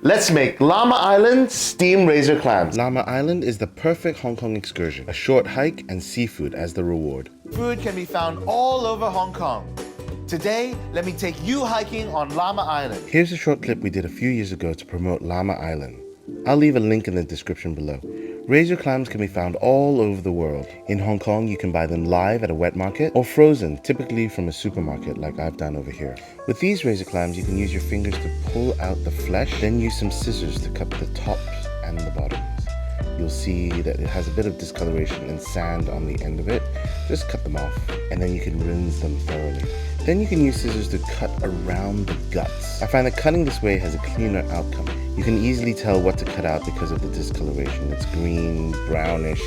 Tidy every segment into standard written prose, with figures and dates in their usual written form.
Let's make Lamma Island Steamed Razor Clams. Lamma Island is the perfect Hong Kong excursion. A short hike and seafood as the reward. Food can be found all over Hong Kong. Today, let me take you hiking on Lamma Island. Here's a short clip we did a few years ago to promote Lamma Island. I'll leave a link in the description below. Razor clams can be found all over the world. In Hong Kong, you can buy them live at a wet market or frozen, typically from a supermarket like I've done over here. With these razor clams, you can use your fingers to pull out the flesh, then use some scissors to cut the tops and the bottoms. You'll see that it has a bit of discoloration and sand on the end of it. Just cut them off, and then you can rinse them thoroughly. Then you can use scissors to cut around the guts. I find that cutting this way has a cleaner outcome. You can easily tell what to cut out because of the discoloration. It's green, brownish,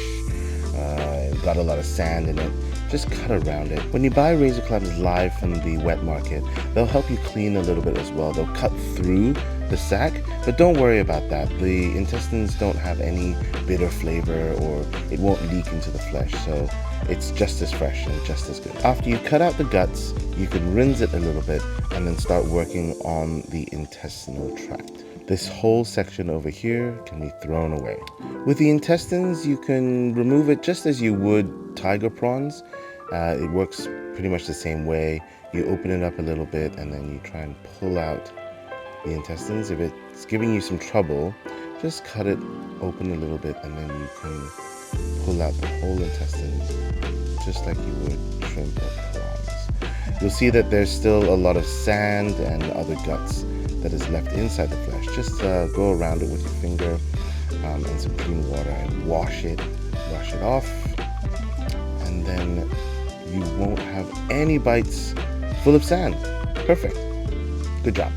got a lot of sand in it. Just cut around it. When you buy razor clams live from the wet market, they'll help you clean a little bit as well. They'll cut through the sack, but don't worry about that. The intestines don't have any bitter flavor, or it won't leak into the flesh, so it's just as fresh and just as good. After you cut out the guts, you can rinse it a little bit and then start working on the intestinal tract. This whole section over here can be thrown away. With the intestines, you can remove it just as you would tiger prawns. It works pretty much the same way. You open it up a little bit and then you try and pull out the intestines. If it's giving you some trouble, just cut it open a little bit and then you can pull out the whole intestine just like you would shrimp or prawns. You'll see that there's still a lot of sand and other guts that is left inside the flesh. Just go around it with your finger and some clean water and wash it off, and then you won't have any bites full of sand. Perfect. Good job.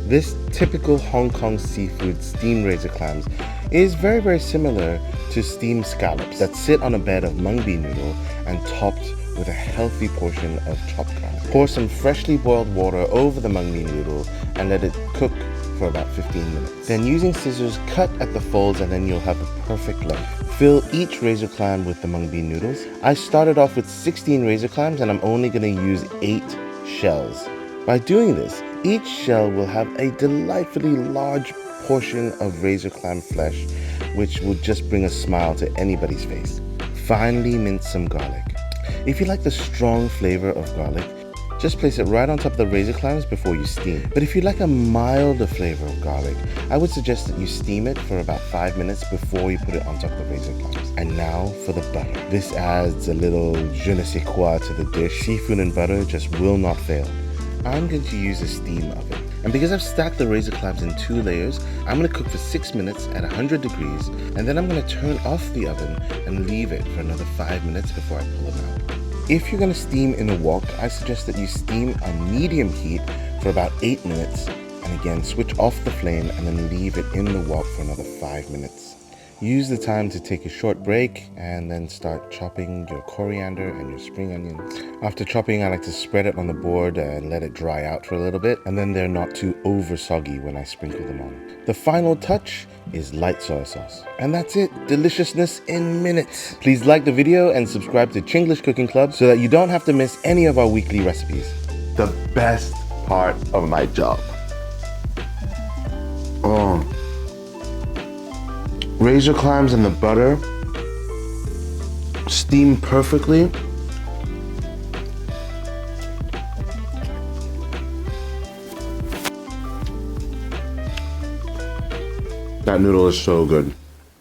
This typical Hong Kong seafood steamed razor clams is very, very similar to steamed scallops that sit on a bed of mung bean noodle and topped with a healthy portion of chopped garlic. Pour some freshly boiled water over the mung bean noodle and let it cook for about 15 minutes. Then using scissors, cut at the folds and then you'll have the perfect length. Fill each razor clam with the mung bean noodles. I started off with 16 razor clams and I'm only going to use 8 shells. By doing this, each shell will have a delightfully large portion of razor clam flesh, which will just bring a smile to anybody's face. Finally, mince some garlic. If you like the strong flavor of garlic, just place it right on top of the razor clams before you steam. But if you like a milder flavor of garlic, I would suggest that you steam it for about 5 minutes before you put it on top of the razor clams. And now for the butter. This adds a little je ne sais quoi to the dish. Seafood and butter just will not fail. I'm going to use a steam oven. And because I've stacked the razor clams in 2 layers, I'm going to cook for 6 minutes at 100 degrees, and then I'm going to turn off the oven and leave it for another 5 minutes before I pull them out. If you're going to steam in a wok, I suggest that you steam on medium heat for about 8 minutes, and again switch off the flame and then leave it in the wok for another 5 minutes. Use the time to take a short break and then start chopping your coriander and your spring onions. After chopping, I like to spread it on the board and let it dry out for a little bit, and then they're not too over soggy when I sprinkle them on. The final touch is light soy sauce. And that's it, deliciousness in minutes. Please like the video and subscribe to Chinglish Cooking Club so that you don't have to miss any of our weekly recipes. The best part of my job. Oh. Razor clams and the butter steam perfectly. That noodle is so good.